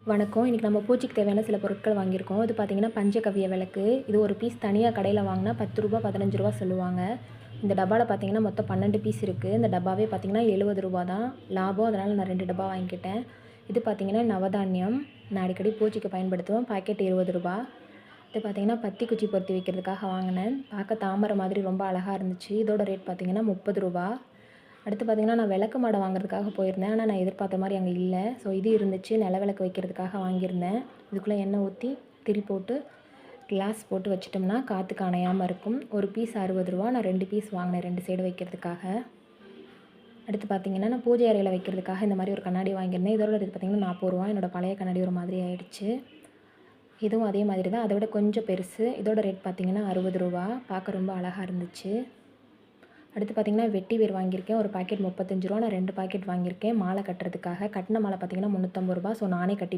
வணக்கம். இன்றைக்கி நம்ம பூஜைக்கு தேவையான சில பொருட்கள் வாங்கியிருக்கோம். இது பார்த்திங்கன்னா பஞ்சகவ்ய விளக்கு. இது ஒரு பீஸ் தனியாக கடையில் வாங்கினா ரூ. 10 15 சொல்லுவாங்க. இந்த டப்பாவில் பார்த்திங்கன்னா மொத்தம் 12 பீஸ் இருக்குது. இந்த டப்பாவே பார்த்திங்கன்னா ரூ. 70 தான் லாபம். அதனால் நான் 2 டப்பா வாங்கிக்கிட்டேன். இது பார்த்திங்கன்னா நவதானியம். நான் அடிக்கடி பூஜைக்கு பயன்படுத்துவேன். பாக்கெட் ரூ. 20. இது பார்த்திங்கன்னா பத்தி குச்சி பொருத்தி வைக்கிறதுக்காக வாங்கினேன். பார்க்க தாமரை மாதிரி ரொம்ப அழகாக இருந்துச்சு. இதோட ரேட் பார்த்திங்கன்னா ரூ. 30. அடுத்து பார்த்திங்கன்னா நான் விளக்கு மாடை வாங்குறதுக்காக போயிருந்தேன். ஆனால் நான் எதிர்பார்த்த மாதிரி அங்கே இல்லை. ஸோ இது இருந்துச்சு. நில விளக்கு வைக்கிறதுக்காக வாங்கியிருந்தேன். இதுக்குள்ளே எண்ணெய் ஊற்றி திரி போட்டு கிளாஸ் போட்டு வச்சிட்டோம்னா காற்றுக்கு அணையாமல் இருக்கும். ஒரு பீஸ் ரூ. 60. நான் 2 பீஸ் வாங்கினேன் 2 சைடு வைக்கிறதுக்காக. அடுத்து பார்த்திங்கன்னா நான் பூஜை அறையில் வைக்கிறதுக்காக இந்த மாதிரி ஒரு கண்ணாடி வாங்கியிருந்தேன். இதோட ரேட் பார்த்திங்கன்னா ரூ. 40. என்னோடய பழைய கண்ணாடி ஒரு மாதிரி ஆகிடுச்சு. இதுவும் அதே மாதிரி தான், அதை விட கொஞ்சம் பெருசு. இதோட ரேட் பார்த்திங்கன்னா ரூ. 60. பார்க்க ரொம்ப அழகாக இருந்துச்சு. அடுத்து பார்த்திங்கன்னா வெட்டி வேர் வாங்கியிருக்கேன். ஒரு பாக்கெட் ரூ. 35. நான் 2 பாக்கெட் வாங்கியிருக்கேன் மாலை கட்டுறதுக்காக. கட்டின மாலை பார்த்திங்கன்னா ரூ. 350. ஸோ நானே கட்டி